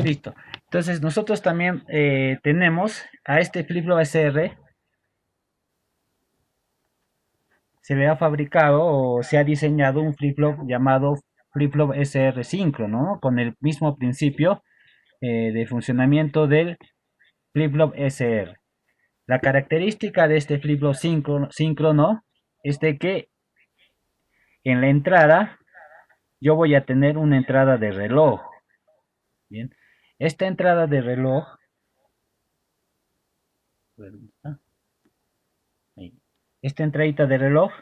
Listo. Entonces nosotros también tenemos a este flip-flop SR, se le ha fabricado o se ha diseñado un flip-flop llamado flip-flop SR síncrono, ¿no? Con el mismo principio de funcionamiento del flip-flop SR. La característica de este flip-flop síncrono es de que en la entrada yo voy a tener una entrada de reloj. Bien, esta entrada de reloj, esta entradita de reloj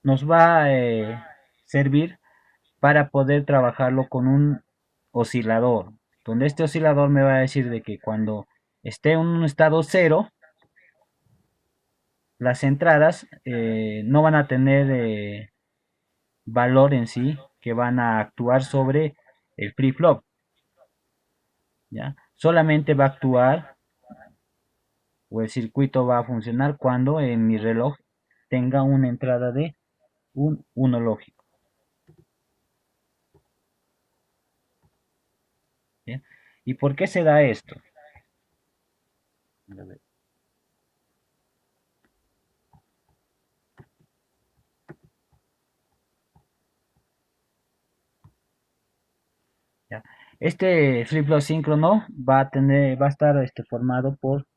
nos va a servir para poder trabajarlo con un oscilador, donde este oscilador me va a decir de que cuando esté en un estado cero, las entradas no van a tener valor en sí que van a actuar sobre el flip flop, ¿ya? Solamente va a actuar o el circuito va a funcionar cuando en mi reloj tenga una entrada de un 1 lógico, ¿bien? ¿Y por qué se da esto? ¿Ya? Este flip flop síncrono va a estar formado por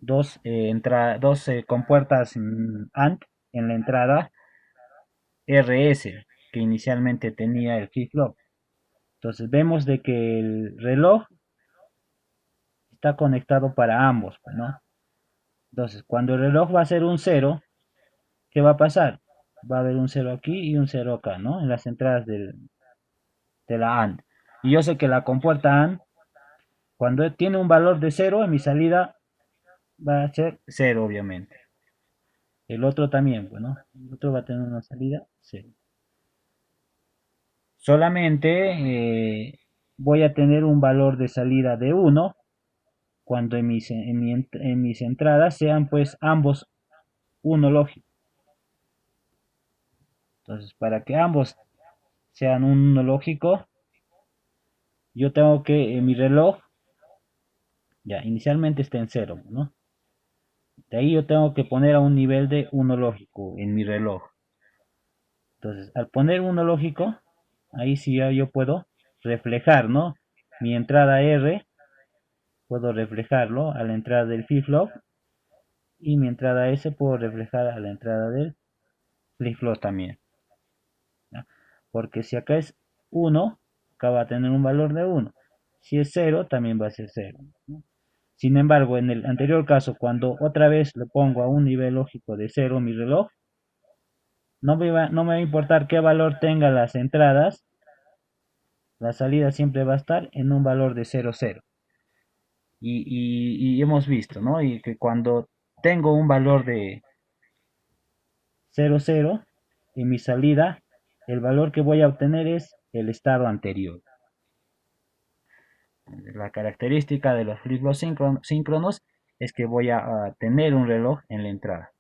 dos compuertas AND en la entrada RS que inicialmente tenía el flip flop. Entonces vemos de que el reloj está conectado para ambos, pues, ¿no? Entonces cuando el reloj va a ser un cero, ¿qué va a pasar? Va a haber un cero aquí y un cero acá, ¿no? En las entradas de la AND. Y yo sé que la compuerta AND, cuando tiene un valor de cero, en mi salida va a ser cero, obviamente. El otro también, bueno, el otro va a tener una salida cero. Solamente voy a tener un valor de salida de uno cuando en mis entradas sean pues ambos uno lógico. Entonces, para que ambos sean uno lógico, yo tengo que mi reloj ya inicialmente está en cero, ¿no? De ahí yo tengo que poner a un nivel de uno lógico en mi reloj. Entonces, al poner uno lógico, ahí sí ya yo puedo reflejar, ¿no? Mi entrada R, puedo reflejarlo a la entrada del flip-flop y mi entrada S puedo reflejar a la entrada del flip-flop también, ¿no? Porque si acá es uno, acá va a tener un valor de uno. Si es cero, también va a ser cero, ¿no? Sin embargo, en el anterior caso, cuando otra vez le pongo a un nivel lógico de cero mi reloj, no me va a importar qué valor tenga las entradas, la salida siempre va a estar en un valor de cero cero. Y hemos visto, ¿no? Y que cuando tengo un valor de cero cero en mi salida, el valor que voy a obtener es el estado anterior. La característica de los flip-flops síncronos es que voy a tener un reloj en la entrada.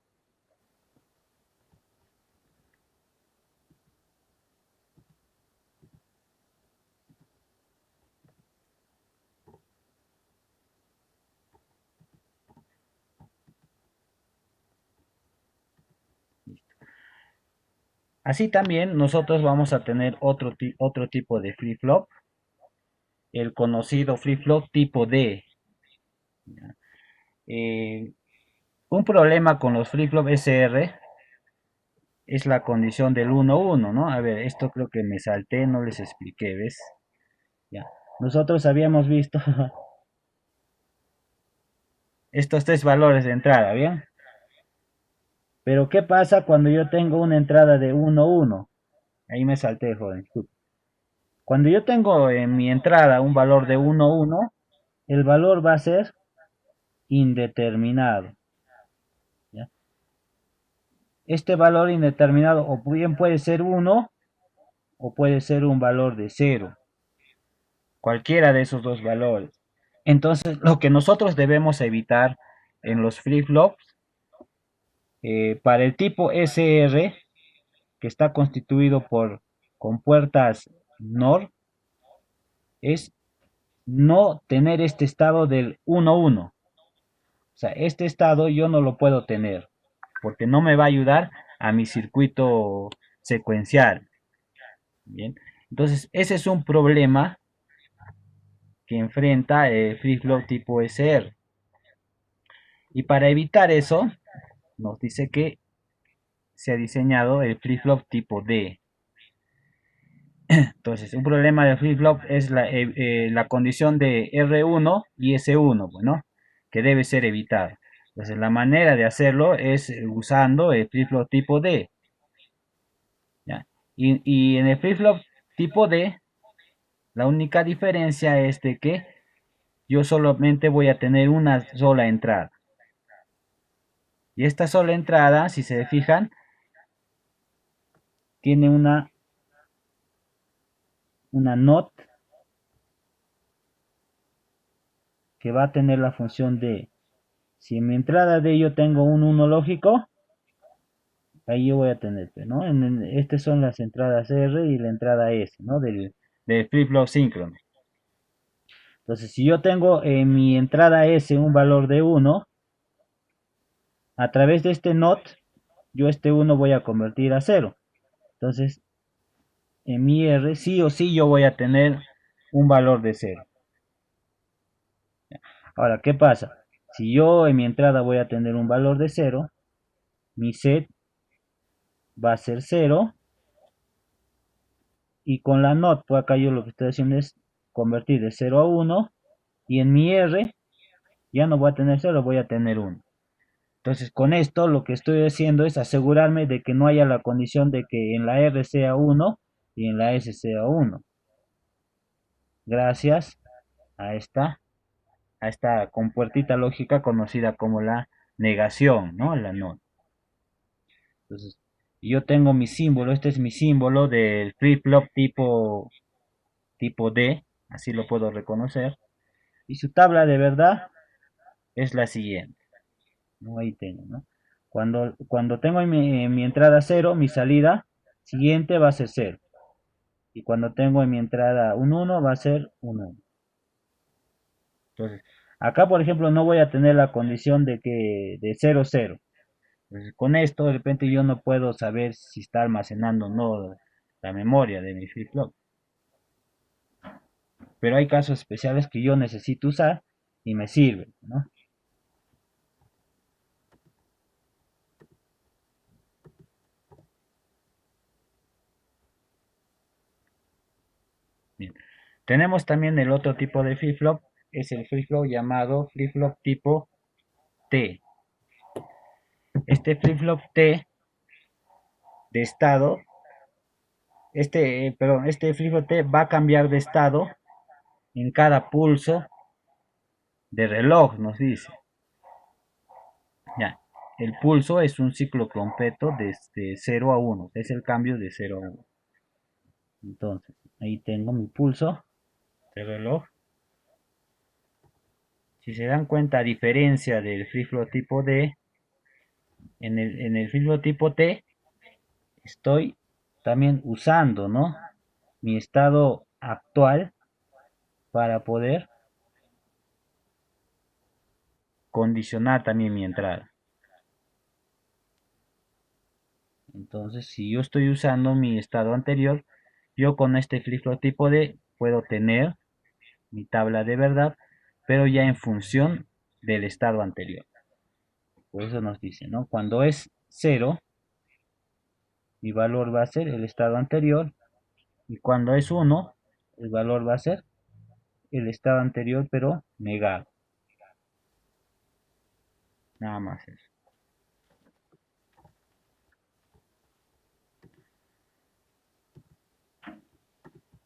Así también nosotros vamos a tener otro tipo de flip-flop, el conocido flip-flop tipo D. Eh, un problema con los flip-flop SR es la condición del 1-1, ¿no? A ver, esto creo que me salté, no les expliqué, ¿ves? Ya. Nosotros habíamos visto estos tres valores de entrada, ¿bien? Pero ¿qué pasa cuando yo tengo una entrada de 1-1? Ahí me salté, joven. Cuando yo tengo en mi entrada un valor de 1-1, el valor va a ser indeterminado, ¿ya? Este valor indeterminado o bien puede ser 1 o puede ser un valor de cero, cualquiera de esos dos valores. Entonces, lo que nosotros debemos evitar en los flip-flops, para el tipo SR, que está constituido por con puertas NOR es no tener este estado del 1-1. O sea, este estado yo no lo puedo tener porque no me va a ayudar a mi circuito secuencial. Bien, entonces ese es un problema que enfrenta el flip-flop tipo SR. Y para evitar eso, nos dice que se ha diseñado el flip-flop tipo D. Entonces, un problema del flip-flop es la condición de R1 y S1, bueno, que debe ser evitada. Entonces, la manera de hacerlo es usando el flip-flop tipo D. ¿Ya? Y en el flip-flop tipo D, la única diferencia es de que yo solamente voy a tener una sola entrada. Y esta sola entrada, si se fijan, tiene una NOT que va a tener la función de, si en mi entrada D yo tengo un 1 lógico, ahí yo voy a tener, ¿no? Estas son las entradas R y la entrada S, ¿no? Del flip-flop síncrono. Entonces, si yo tengo en mi entrada S un valor de 1, a través de este NOT, yo este 1 voy a convertir a 0. Entonces, en mi R sí o sí yo voy a tener un valor de 0. Ahora, ¿qué pasa? Si yo en mi entrada voy a tener un valor de 0, mi set va a ser 0 y con la NOT, pues acá yo lo que estoy haciendo es convertir de 0 a 1 y en mi R ya no voy a tener 0, voy a tener 1. Entonces con esto lo que estoy haciendo es asegurarme de que no haya la condición de que en la R sea 1 y en la S sea 1. Gracias a esta compuertita lógica conocida como la negación, ¿no? La NOT. Entonces, yo tengo mi símbolo, este es mi símbolo del flip-flop tipo D, así lo puedo reconocer. Y su tabla de verdad es la siguiente, ¿no? Ahí tengo, ¿no? Cuando tengo en mi entrada 0, mi salida siguiente va a ser 0. Y cuando tengo en mi entrada un 1, va a ser un 1. Entonces, acá por ejemplo no voy a tener la condición de 0, 0. Entonces, con esto de repente yo no puedo saber si está almacenando o no la memoria de mi flip-flop. Pero hay casos especiales que yo necesito usar y me sirven, ¿no? Bien. Tenemos también el otro tipo de flip-flop, es el flip-flop llamado flip-flop tipo T. Este flip-flop T de estado, este flip-flop T va a cambiar de estado en cada pulso de reloj, nos dice. Ya. El pulso es un ciclo completo desde 0 a 1, es el cambio de 0 a 1. Entonces, ahí tengo mi pulso de reloj. Si se dan cuenta, a diferencia del flip-flop tipo D, en el flip-flop tipo T estoy también usando, ¿no? Mi estado actual para poder condicionar también mi entrada. Entonces, si yo estoy usando mi estado anterior, yo con este flip-flop tipo D puedo tener mi tabla de verdad, pero ya en función del estado anterior. Por eso nos dice, ¿no? Cuando es 0, mi valor va a ser el estado anterior, y cuando es 1, el valor va a ser el estado anterior, pero negado. Nada más eso.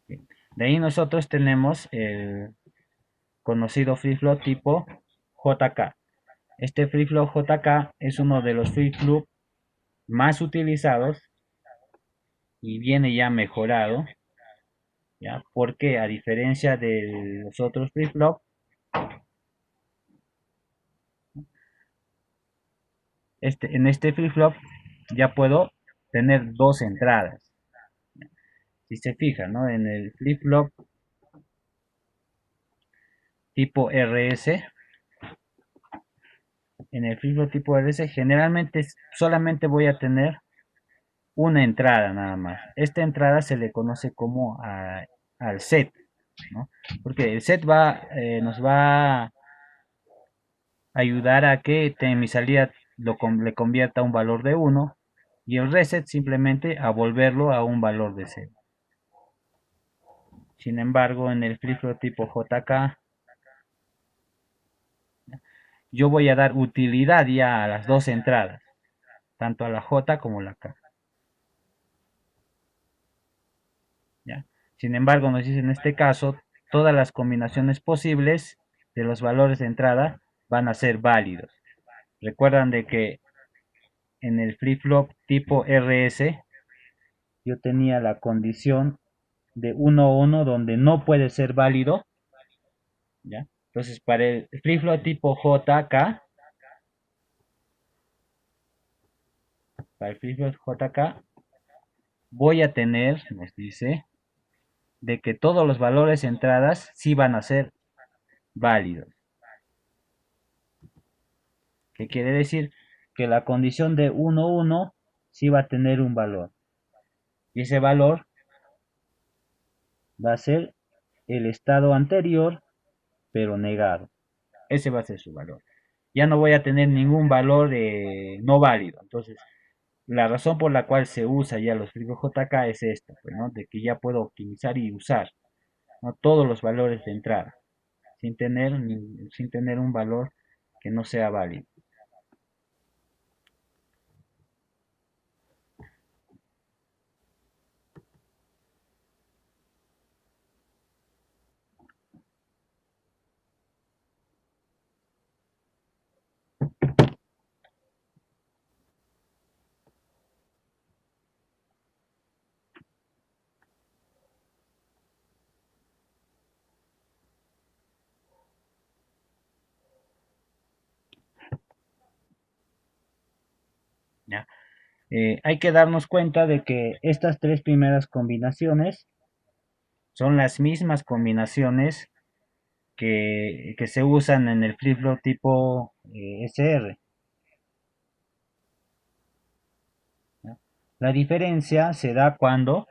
Bien. De ahí nosotros tenemos el conocido flip-flop tipo JK. Este flip-flop JK es uno de los flip-flop más utilizados y viene ya mejorado, ¿ya? Porque a diferencia de los otros flip-flop, en este flip-flop ya puedo tener dos entradas. Si se fijan, ¿no? En el flip-flop tipo RS, en el flip-flop tipo RS generalmente solamente voy a tener una entrada nada más. Esta entrada se le conoce como al set, ¿no? Porque el set nos va a ayudar a que mi salida le convierta a un valor de 1 y el reset simplemente a volverlo a un valor de 0. Sin embargo, en el flip-flop tipo JK, yo voy a dar utilidad ya a las dos entradas, tanto a la J como a la K. ¿Ya? Sin embargo, nos dice en este caso, todas las combinaciones posibles de los valores de entrada van a ser válidos. Recuerdan de que en el flip-flop tipo RS yo tenía la condición de 1-1 donde no puede ser válido, ¿ya? Entonces, para el flip-flop tipo JK, para el flip-flop JK, voy a tener, nos dice, de que todos los valores de entradas sí van a ser válidos. ¿Qué quiere decir? Que la condición de 1-1 sí va a tener un valor. Y ese valor va a ser el estado anterior, pero negado. Ese va a ser su valor. Ya no voy a tener ningún valor no válido. Entonces, la razón por la cual se usa ya los flip JK es esta, pues, ¿no? De que ya puedo optimizar y usar, ¿no? Todos los valores de entrada, sin tener un valor que no sea válido. ¿Ya? Hay que darnos cuenta de que estas tres primeras combinaciones son las mismas combinaciones que se usan en el flip-flop tipo SR. ¿Ya? La diferencia se da cuando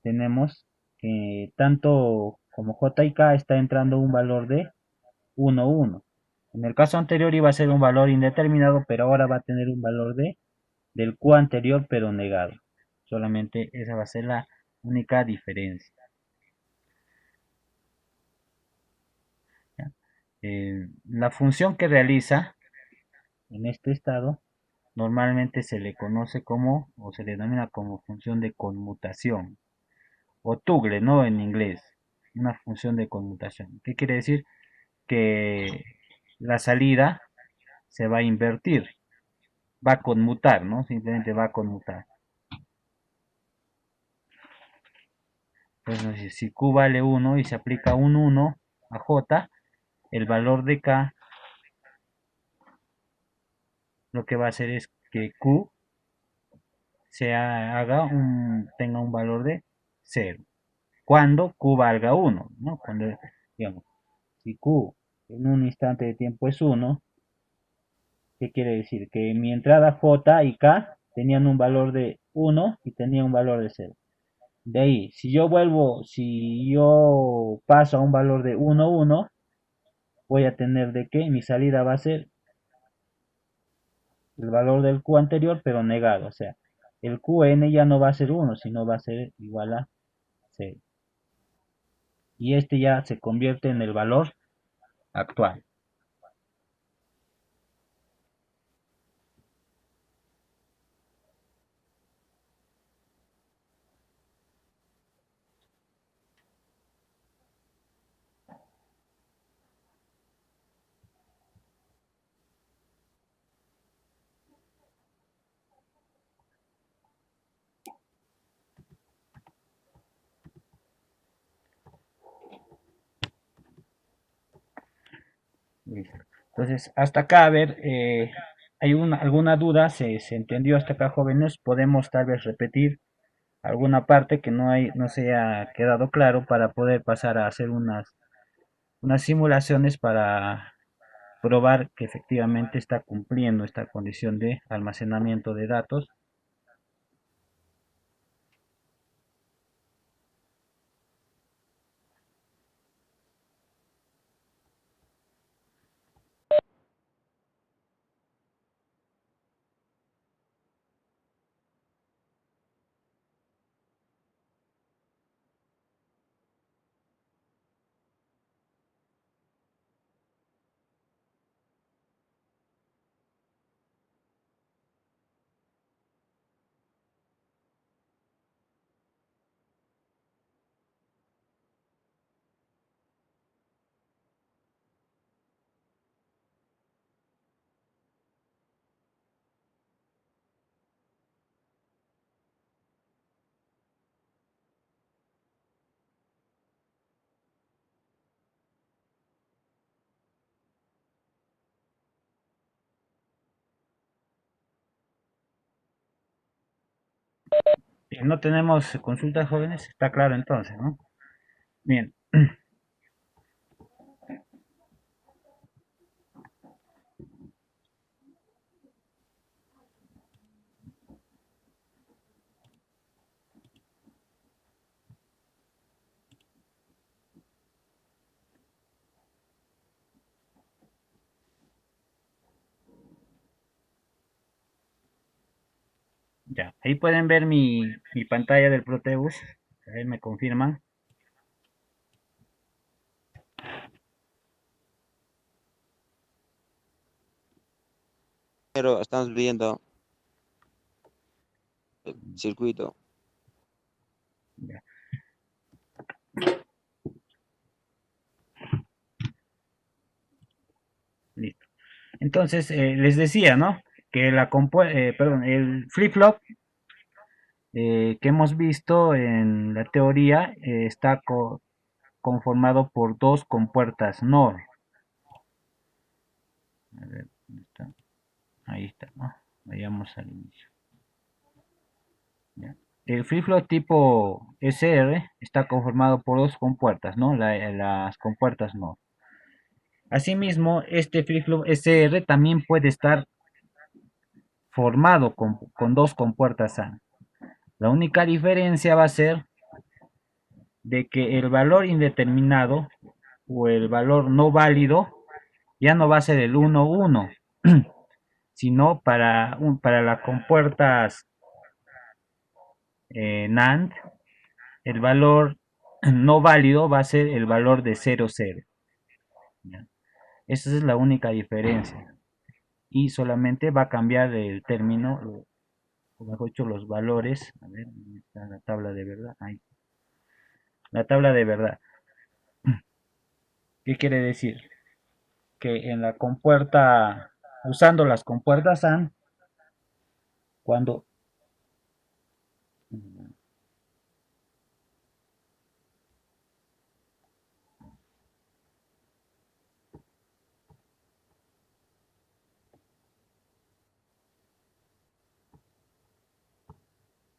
tenemos que tanto como J y K está entrando un valor de 1,1. En el caso anterior iba a ser un valor indeterminado, pero ahora va a tener un valor del Q anterior, pero negado. Solamente esa va a ser la única diferencia. ¿Ya? La función que realiza en este estado normalmente se le conoce como, o se le denomina como función de conmutación, o toggle, ¿no? En inglés, una función de conmutación. ¿Qué quiere decir? Que la salida se va a invertir, va a conmutar, ¿no? Simplemente va a conmutar. Entonces, si Q vale 1 y se aplica un 1 a J, el valor de K lo que va a hacer es que Q tenga un valor de 0. Cuando Q valga 1, ¿no? Cuando, digamos, si Q en un instante de tiempo es 1, ¿qué quiere decir? Que mi entrada J y K tenían un valor de 1 y tenía un valor de 0. De ahí, si yo paso a un valor de 1,1, voy a tener de que mi salida va a ser el valor del Q anterior, pero negado. O sea, el Qn ya no va a ser 1, sino va a ser igual a 0. Y este ya se convierte en el valor actual. Listo. Entonces, hasta acá, a ver, ¿hay alguna duda? ¿Se entendió hasta acá, jóvenes? ¿Podemos tal vez repetir alguna parte que no se haya quedado claro para poder pasar a hacer unas simulaciones para probar que efectivamente está cumpliendo esta condición de almacenamiento de datos. No tenemos consultas jóvenes, está claro entonces, ¿no? Bien, ya. Ahí pueden ver mi pantalla del Proteus. Ahí me confirman. Pero estamos viendo el circuito. Ya, listo. Entonces, les decía, ¿no? Que perdón, el flip-flop que hemos visto en la teoría está conformado por dos compuertas NOR. A ver, ¿dónde está? Ahí está, ¿no? Vayamos al inicio. ¿Ya? El flip-flop tipo SR está conformado por dos compuertas, ¿no? Las compuertas NOR. Asimismo, este flip-flop SR también puede estar formado con dos compuertas A. La única diferencia va a ser de que el valor indeterminado o el valor no válido ya no va a ser el 1, 1, sino para las compuertas NAND, el valor no válido va a ser el valor de 0, 0. ¿Ya? Esa es la única diferencia. Y solamente va a cambiar el término, o mejor dicho, los valores. A ver, ¿dónde está la tabla de verdad? Ahí. La tabla de verdad. ¿Qué quiere decir? Que en la compuerta, usando las compuertas AND, cuando...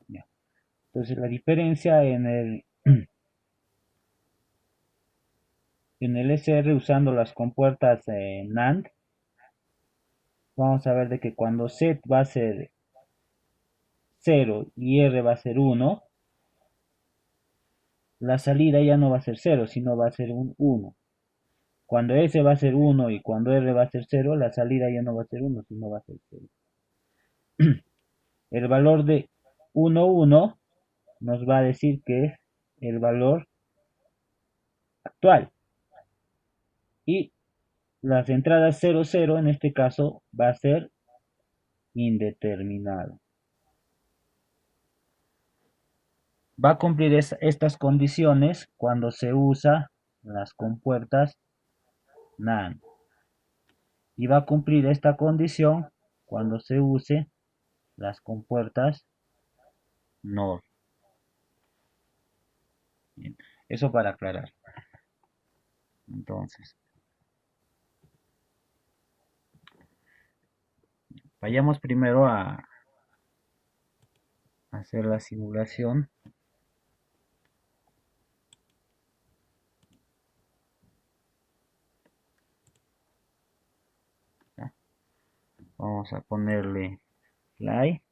Ya. Entonces la diferencia en el SR usando las compuertas NAND, vamos a ver de que cuando set va a ser 0 y R va a ser 1, la salida ya no va a ser 0, sino va a ser un 1. Cuando S va a ser 1 y cuando R va a ser 0, la salida ya no va a ser 1, sino va a ser 0. El valor de 1, 1 nos va a decir que es el valor actual. Y las entradas 0, 0 en este caso va a ser indeterminado. Va a cumplir estas condiciones cuando se usa las compuertas NAND. Y va a cumplir esta condición cuando se use las compuertas NOR. Bien, eso para aclarar. Entonces, vayamos primero a hacer la simulación. ¿Ya? Vamos a ponerle play.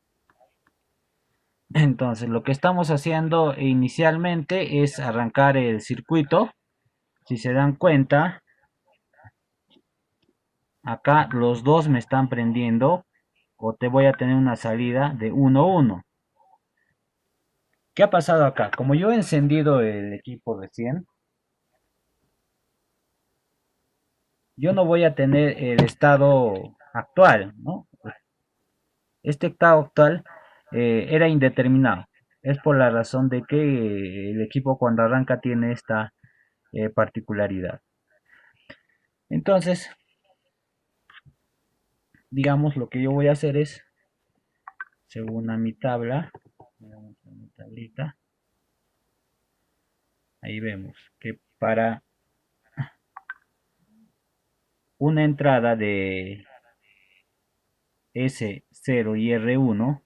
Entonces lo que estamos haciendo inicialmente es arrancar el circuito. Si se dan cuenta, acá los dos me están prendiendo o te voy a tener una salida de 1-1. ¿Qué ha pasado acá? Como yo he encendido el equipo recién, yo no voy a tener el estado actual, ¿no? Este estado actual era indeterminado. Es por la razón de que el equipo cuando arranca tiene esta particularidad. Entonces, digamos, lo que yo voy a hacer es, según a mi tabla, vamos a mi tablita, ahí vemos que para una entrada de S0 y R1,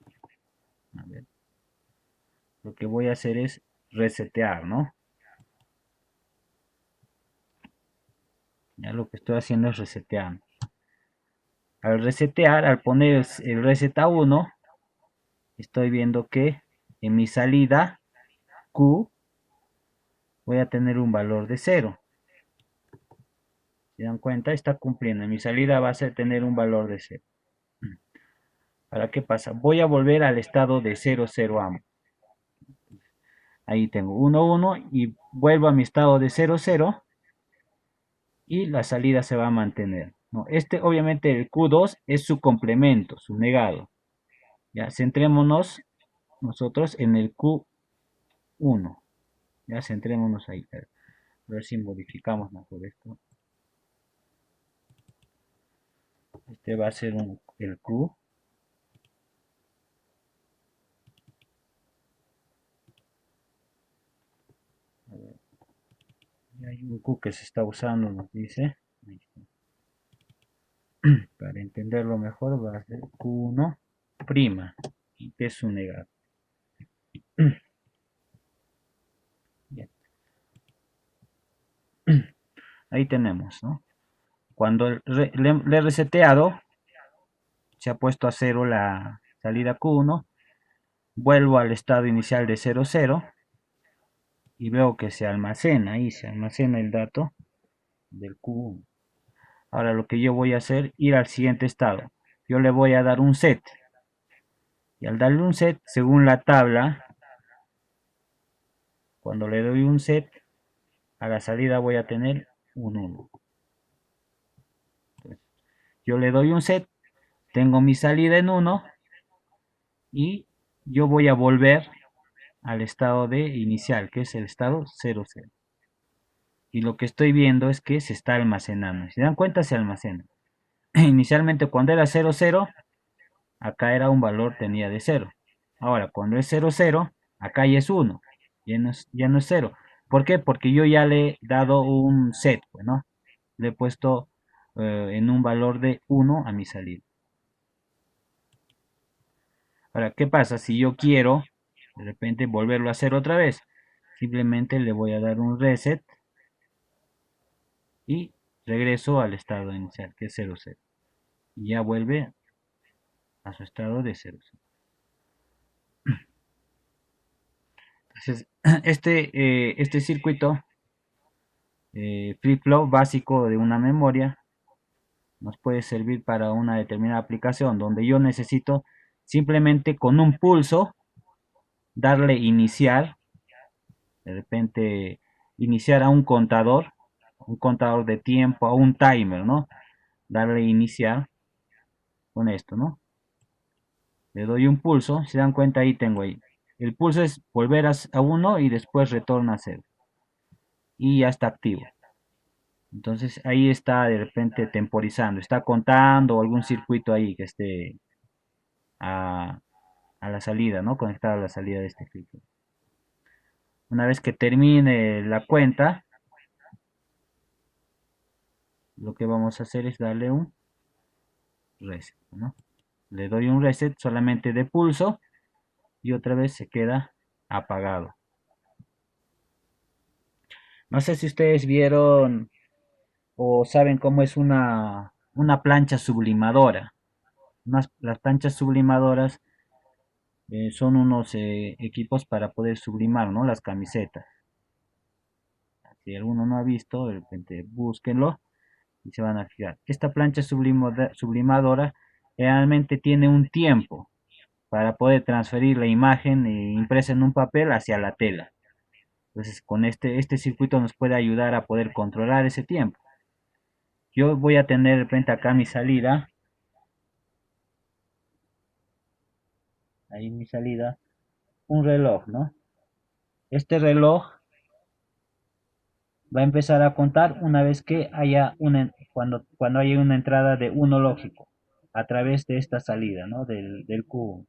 a ver, lo que voy a hacer es resetear, ¿no? Ya lo que estoy haciendo es resetear. Al resetear, al poner el reset a 1, estoy viendo que en mi salida Q voy a tener un valor de 0. ¿Se dan cuenta? Está cumpliendo. En mi salida va a tener un valor de 0. ¿Para qué pasa? Voy a volver al estado de 0,0 ambos. Ahí tengo 1,1 y vuelvo a mi estado de 0,0 y la salida se va a mantener. ¿No? Este, obviamente, el Q2 es su complemento, su negado. Ya, centrémonos nosotros en el Q1. Ya, centrémonos ahí. A ver si modificamos mejor esto. Este va a ser el Q. A ver, hay un Q que se está usando, nos dice. Para entenderlo mejor va a ser Q1 prima, que es su negado. Bien. Ahí tenemos, ¿no? Cuando le he reseteado, se ha puesto a 0 la salida Q1, vuelvo al estado inicial de 0,0 y veo que se almacena, ahí se almacena el dato del Q1. Ahora lo que yo voy a hacer, ir al siguiente estado. Yo le voy a dar un set. Y al darle un set, según la tabla, cuando le doy un set, a la salida voy a tener un 1. Entonces, yo le doy un set, tengo mi salida en 1 y yo voy a volver al estado de inicial, que es el estado 0,0. Y lo que estoy viendo es que se está almacenando. Si se dan cuenta, se almacena. Inicialmente cuando era 0,0, acá era un valor, tenía de 0. Ahora, cuando es 0,0, acá ya es 1. Ya no es 0. ¿Por qué? Porque yo ya le he dado un set, pues, ¿no? Le he puesto en un valor de 1 a mi salida. Ahora, ¿qué pasa? Si yo quiero de repente volverlo a hacer otra vez, simplemente le voy a dar un reset y regreso al estado inicial, que es 0,0. Y ya vuelve a su estado de 0,0. Entonces, este circuito flip-flop básico de una memoria nos puede servir para una determinada aplicación donde yo necesito simplemente con un pulso darle iniciar, de repente iniciar a un contador de tiempo, a un timer, ¿no? Darle iniciar con esto, ¿no? Le doy un pulso, se dan cuenta ahí tengo ahí. El pulso es volver a 1 y después retorna a 0. Y ya está activo. Entonces ahí está de repente temporizando, está contando algún circuito ahí que esté a, a la salida, ¿no? Conectado a la salida de este filtro. Una vez que termine la cuenta, lo que vamos a hacer es darle un reset, ¿no? Le doy un reset solamente de pulso y otra vez se queda apagado. No sé si ustedes vieron o saben cómo es una plancha sublimadora. Las planchas sublimadoras son unos equipos para poder sublimar, ¿no? Las camisetas. Si alguno no ha visto, de repente búsquenlo y se van a fijar. Esta plancha sublimadora realmente tiene un tiempo para poder transferir la imagen impresa en un papel hacia la tela. Entonces, con este circuito nos puede ayudar a poder controlar ese tiempo. Yo voy a tener de repente acá mi salida, ahí mi salida, un reloj, ¿no? Este reloj va a empezar a contar una vez que haya cuando haya una entrada de uno lógico a través de esta salida, ¿no? Del cubo.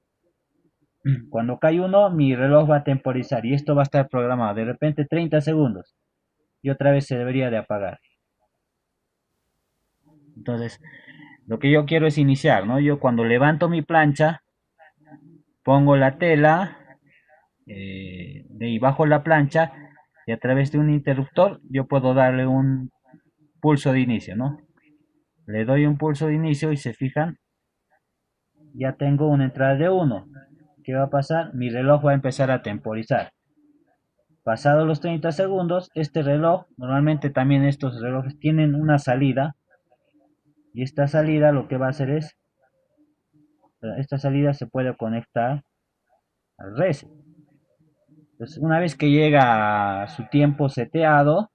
Cuando cae uno, mi reloj va a temporizar y esto va a estar programado. De repente 30 segundos y otra vez se debería de apagar. Entonces, lo que yo quiero es iniciar, ¿no? Yo cuando levanto mi plancha, pongo la tela, de ahí bajo la plancha y a través de un interruptor yo puedo darle un pulso de inicio, ¿no? Le doy un pulso de inicio y se fijan, ya tengo una entrada de uno. ¿Qué va a pasar? Mi reloj va a empezar a temporizar. Pasados los 30 segundos, este reloj, normalmente también estos relojes tienen una salida y esta salida lo que va a hacer es, esta salida se puede conectar al reset. Entonces, una vez que llega a su tiempo seteado,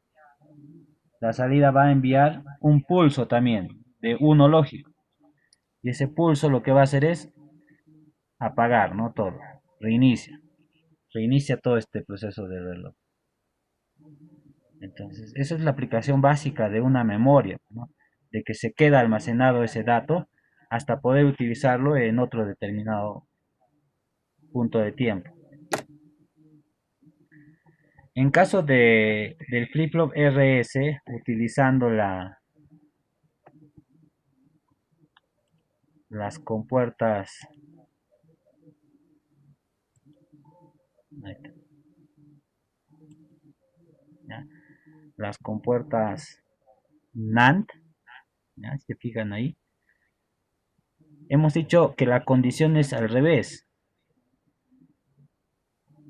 la salida va a enviar un pulso también de uno lógico. Y ese pulso lo que va a hacer es apagar, ¿no? Todo. Reinicia. Reinicia todo este proceso de reloj. Entonces, esa es la aplicación básica de una memoria, ¿no? De que se queda almacenado ese dato hasta poder utilizarlo en otro determinado punto de tiempo. En caso del flip-flop RS, utilizando las compuertas, ¿ya? Las compuertas NAND, ¿ya? Si se fijan ahí, hemos dicho que la condición es al revés.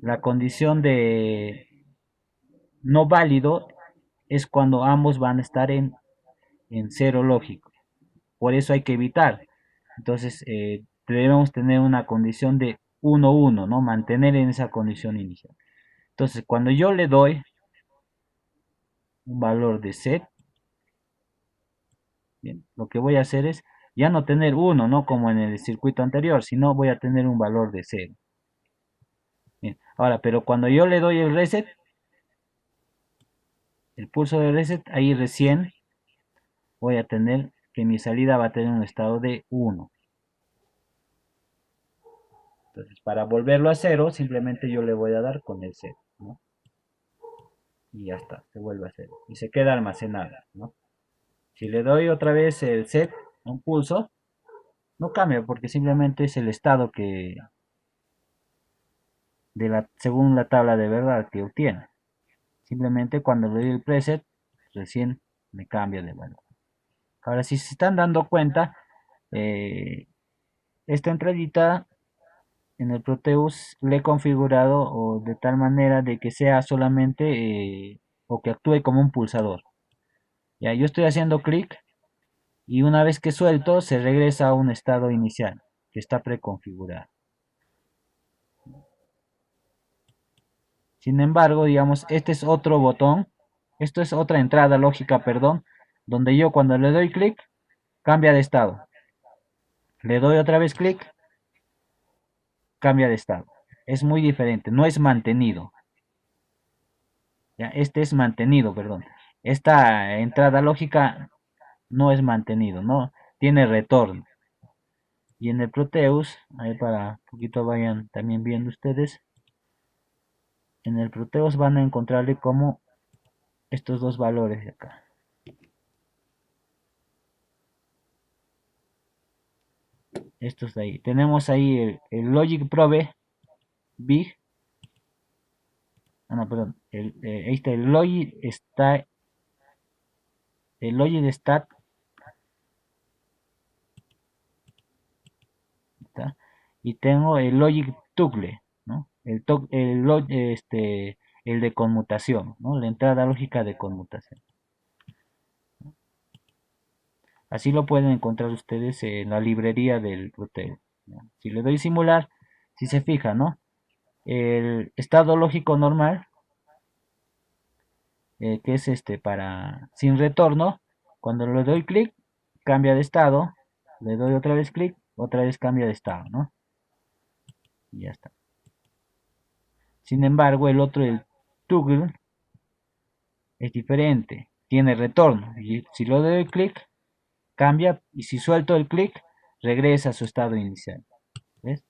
La condición de no válido es cuando ambos van a estar en cero lógico. Por eso hay que evitar. Entonces, debemos tener una condición de 1, 1, ¿no? Mantener en esa condición inicial. Entonces, cuando yo le doy un valor de set, bien, lo que voy a hacer es ya no tener 1, ¿no? Como en el circuito anterior, sino voy a tener un valor de 0. Bien. Ahora, pero cuando yo le doy el reset, el pulso de reset, ahí recién voy a tener que mi salida va a tener un estado de 1. Entonces, para volverlo a 0, simplemente yo le voy a dar con el 0, ¿no? Y ya está, se vuelve a 0. Y se queda almacenada, ¿no? Si le doy otra vez el set, un pulso, no cambia porque simplemente es el estado según la tabla de verdad que obtiene. Simplemente cuando le doy el preset, recién me cambia de valor. Ahora, si se están dando cuenta, eh, esta entradita en el Proteus le he configurado o de tal manera de que sea solamente o que actúe como un pulsador. Ya, yo estoy haciendo clic y una vez que suelto se regresa a un estado inicial que está preconfigurado. Sin embargo, digamos, este es otro botón, esto es otra entrada lógica, perdón, donde yo cuando le doy clic cambia de estado. Le doy otra vez clic, cambia de estado. Es muy diferente, no es mantenido. ¿Ya? Este es mantenido, perdón. Esta entrada lógica no es mantenido, no tiene retorno. Y en el Proteus, ahí para un poquito vayan también viendo ustedes, en el Proteus van a encontrarle como estos dos valores de acá. Estos de ahí. Tenemos ahí el Logic Probe big, no, perdón, ahí está el logic, está el logic stat, ¿está? Y tengo el logic toggle, ¿no? El de conmutación, ¿no? La entrada lógica de conmutación. Así lo pueden encontrar ustedes en la librería del Rutero. ¿No? Si le doy simular, si se fija, ¿no? El estado lógico normal, que es para sin retorno, cuando le doy clic, cambia de estado, le doy otra vez clic, otra vez cambia de estado, ¿no? Y ya está. Sin embargo, el otro, el toggle, es diferente, tiene retorno. Y si le doy clic, cambia, y si suelto el clic, regresa a su estado inicial. ¿Ves?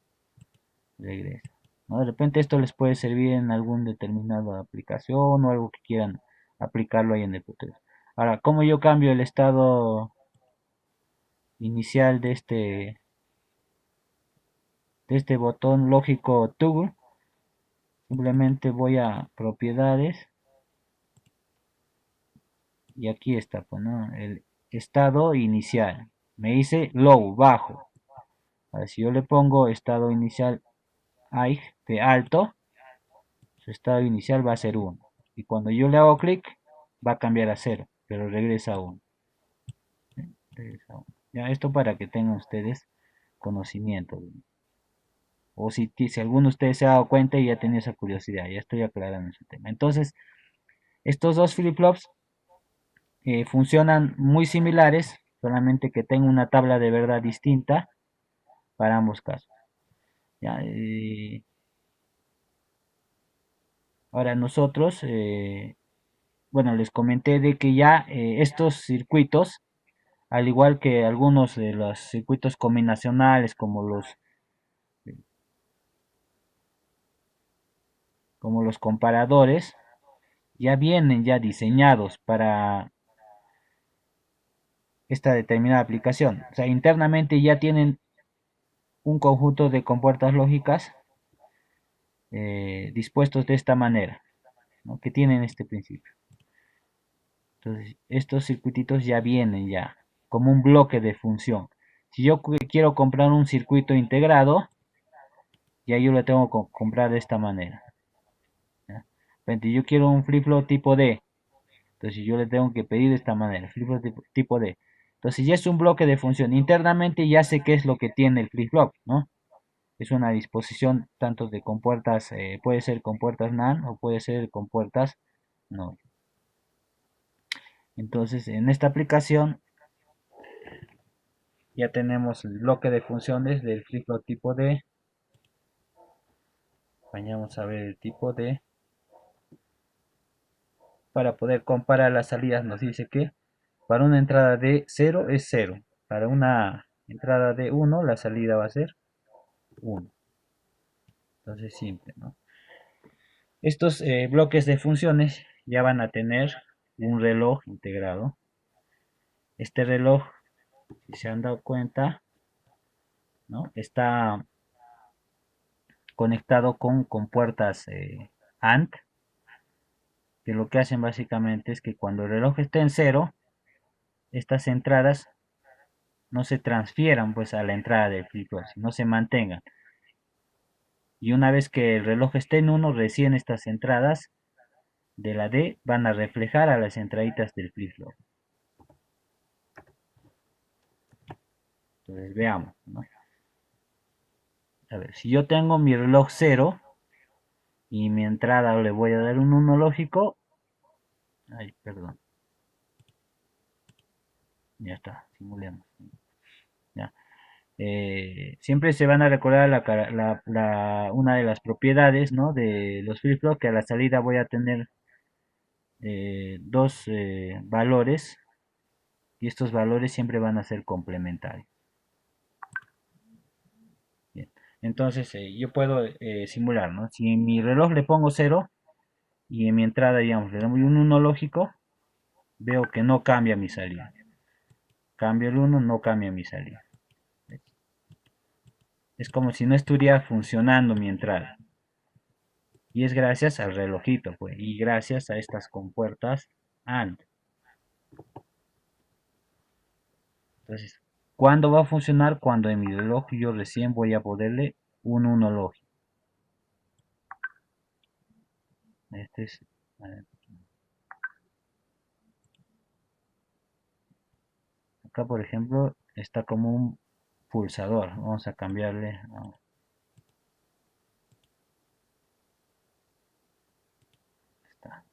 Regresa. ¿No? De repente esto les puede servir en algún determinada aplicación o algo que quieran aplicarlo ahí en el futuro. Ahora, ¿cómo yo cambio el estado inicial de este botón lógico toggle? Simplemente voy a propiedades y aquí está, pues, ¿no? El estado inicial. Me dice low, bajo. Ahora, si yo le pongo estado inicial high, de alto, su estado inicial va a ser 1. Y cuando yo le hago clic, va a cambiar a 0, pero regresa a 1. Regresa a 1. Ya, esto para que tengan ustedes conocimiento. O si alguno de ustedes se ha dado cuenta y ya tenía esa curiosidad, ya estoy aclarando ese tema. Entonces, estos dos flip-flops funcionan muy similares, solamente que tengo una tabla de verdad distinta para ambos casos. Ya, ahora nosotros, bueno, les comenté de que ya estos circuitos, al igual que algunos de los circuitos combinacionales como los comparadores, ya vienen ya diseñados para esta determinada aplicación. O sea, internamente ya tienen un conjunto de compuertas lógicas dispuestos de esta manera, ¿no? Que tienen este principio. Entonces, estos circuititos ya vienen ya como un bloque de función. Si yo quiero comprar un circuito integrado, ya yo lo tengo que comprar de esta manera. ¿Ya? Yo quiero un flip-flop tipo D, entonces yo le tengo que pedir de esta manera, flip-flop tipo D. Entonces ya es un bloque de función. Internamente ya sé qué es lo que tiene el flip-flop, ¿no? Es una disposición tanto de compuertas, puede ser compuertas NAND o puede ser compuertas no. Entonces en esta aplicación ya tenemos el bloque de funciones del flip-flop tipo D. Vamos a ver el tipo D. Para poder comparar las salidas nos dice que para una entrada de 0 es 0. Para una entrada de 1 la salida va a ser 1. Entonces simple, ¿no? Estos bloques de funciones ya van a tener un reloj integrado. Este reloj, si se han dado cuenta, ¿no? Está conectado con puertas AND, que lo que hacen básicamente es que cuando el reloj esté en 0, estas entradas no se transfieran pues a la entrada del flip-flop, no se mantengan. Y una vez que el reloj esté en 1, recién estas entradas de la D van a reflejar a las entraditas del flip-flop. Entonces veamos, ¿no? A ver, si yo tengo mi reloj 0 y mi entrada le voy a dar un 1 lógico, ay, perdón, ya está, simulemos. Ya. Siempre se van a recordar una de las propiedades, ¿no? De los flip-flop, que a la salida voy a tener dos valores y estos valores siempre van a ser complementarios. Bien. Entonces yo puedo simular, ¿no? Si en mi reloj le pongo 0 y en mi entrada, digamos, le doy un 1 lógico, veo que no cambia mi salida. Cambio el 1, no cambia mi salida. Es como si no estuviera funcionando mi entrada. Y es gracias al relojito, pues, y gracias a estas compuertas AND. Entonces, ¿cuándo va a funcionar? Cuando en mi reloj yo recién voy a ponerle un 1 lógico. Este es, a ver, acá por ejemplo está como un pulsador. Vamos a cambiarle a esta.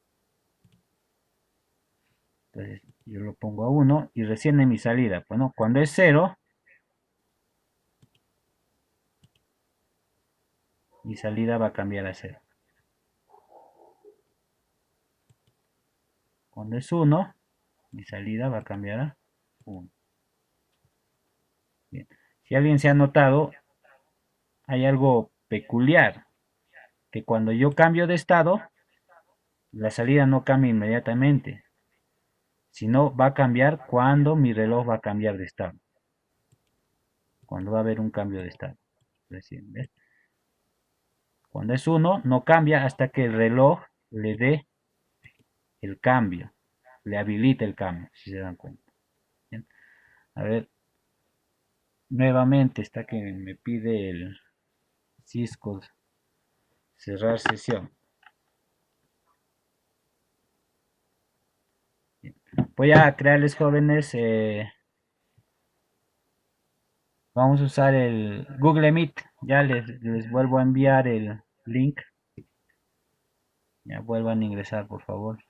Entonces yo lo pongo a 1 y recién en mi salida. Bueno, cuando es 0, mi salida va a cambiar a 0. Cuando es 1, mi salida va a cambiar a 1. Bien. Si alguien se ha notado, hay algo peculiar, que cuando yo cambio de estado, la salida no cambia inmediatamente, sino va a cambiar cuando mi reloj va a cambiar de estado, cuando va a haber un cambio de estado. Recién, ¿ves? Cuando es 1, no cambia hasta que el reloj le dé el cambio, le habilite el cambio, si se dan cuenta. Bien. A ver, nuevamente está que me pide el Cisco cerrar sesión. Bien. Voy a crearles jóvenes, vamos a usar el Google Meet, ya les vuelvo a enviar el link, ya vuelvan a ingresar por favor.